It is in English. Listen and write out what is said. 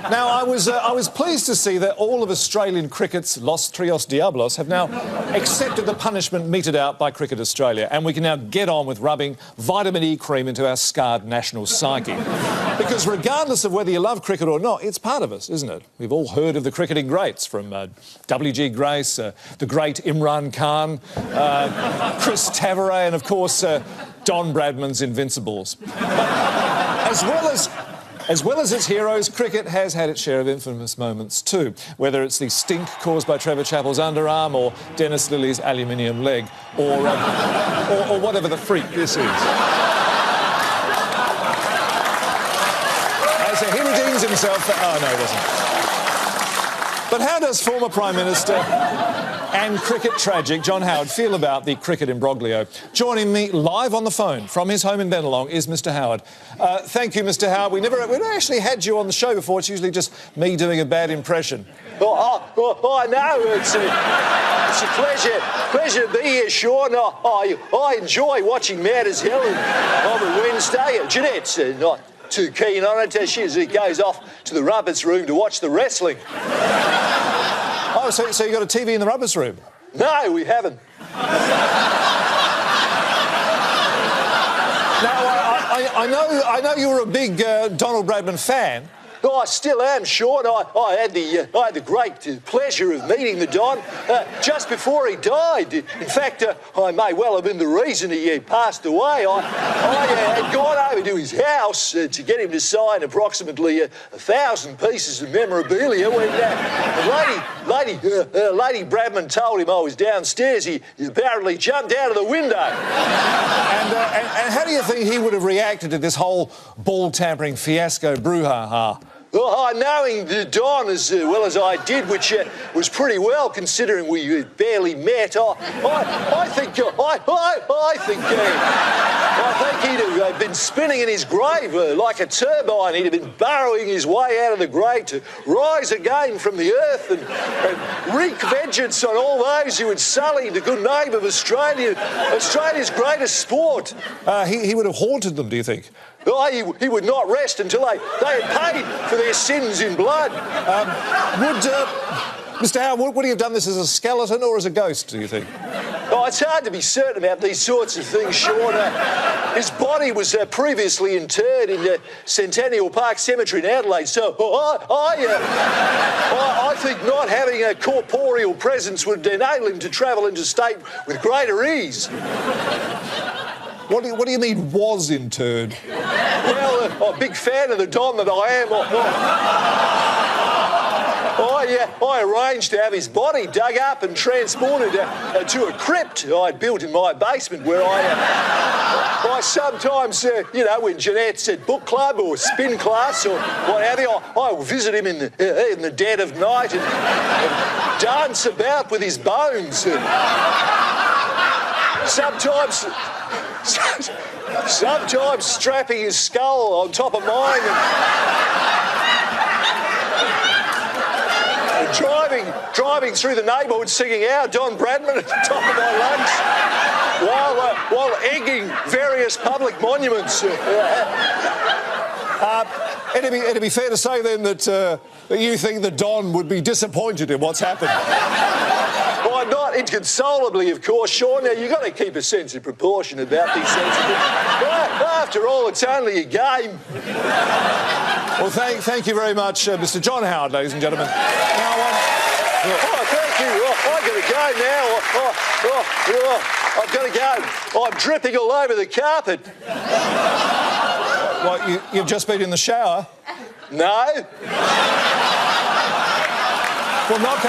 Now, I was pleased to see that all of Australian cricket's Los Trios Diablos have now accepted the punishment meted out by Cricket Australia, and we can now get on with rubbing vitamin E cream into our scarred national psyche. Because regardless of whether you love cricket or not, it's part of us, isn't it? We've all heard of the cricketing greats, from W.G. Grace, the great Imran Khan, Chris Tavares, and of course Don Bradman's Invincibles. But as well as its heroes, cricket has had its share of infamous moments too, whether it's the stink caused by Trevor Chappell's underarm or Dennis Lilly's aluminium leg, or whatever the freak this is. So he redeems himself. Oh, no, he doesn't. But how does former Prime Minister and cricket tragic John Howard feel about the cricket imbroglio? Joining me live on the phone from his home in Bennelong is Mr. Howard. Thank you, Mr. Howard. We've never actually had you on the show before. It's usually just me doing a bad impression. I know. It's a pleasure to be here, Shaun. I enjoy watching Mad as Hell on a Wednesday. Jeanette's not too keen on it. She goes off to the rubbers room to watch the wrestling. Oh, so you got a TV in the rubbers room? No, we haven't. Now, I know you were a big Donald Bradman fan. Oh, I still am, Shaun. I had the great pleasure of meeting the Don just before he died. In fact, I may well have been the reason he passed away. I had gone over to his house to get him to sign approximately 1,000 pieces of memorabilia when Lady Bradman told him I was downstairs. He apparently jumped out of the window. And how do you think he would have reacted to this whole ball-tampering fiasco brouhaha? Well, knowing the Don as well as I did, which was pretty well considering we barely met, I think he'd have been spinning in his grave like a turbine. He'd have been burrowing his way out of the grave to rise again from the earth and wreak vengeance on all those who had sullied the good name of Australia's greatest sport. He would have haunted them, do you think? He would not rest until they had paid for their sins in blood. Mr. Howard, would he have done this as a skeleton or as a ghost, do you think? Oh, it's hard to be certain about these sorts of things, Shaun. His body was previously interred in Centennial Park Cemetery in Adelaide, so I think not having a corporeal presence would enable him to travel interstate with greater ease. What do you mean, was interred? Well, I'm a big fan of the Don that I am. I arranged to have his body dug up and transported to a crypt I'd built in my basement where I sometimes, when Jeanette's at book club or spin class or what have you, I will visit him in the dead of night and dance about with his bones. Sometimes strapping his skull on top of mine and driving through the neighbourhood singing "Our Don Bradman" at the top of my lungs while egging various public monuments. It'd be fair to say then that you think the Don would be disappointed in what's happened. Why not? Inconsolably, of course, Shaun. Now, you've got to keep a sense of proportion about these things. After all, it's only a game. Well, thank you very much, Mr. John Howard, ladies and gentlemen. Now, thank you. I've got to go now. I've got to go. I'm dripping all over the carpet. What, you've just been in the shower? No. Well, not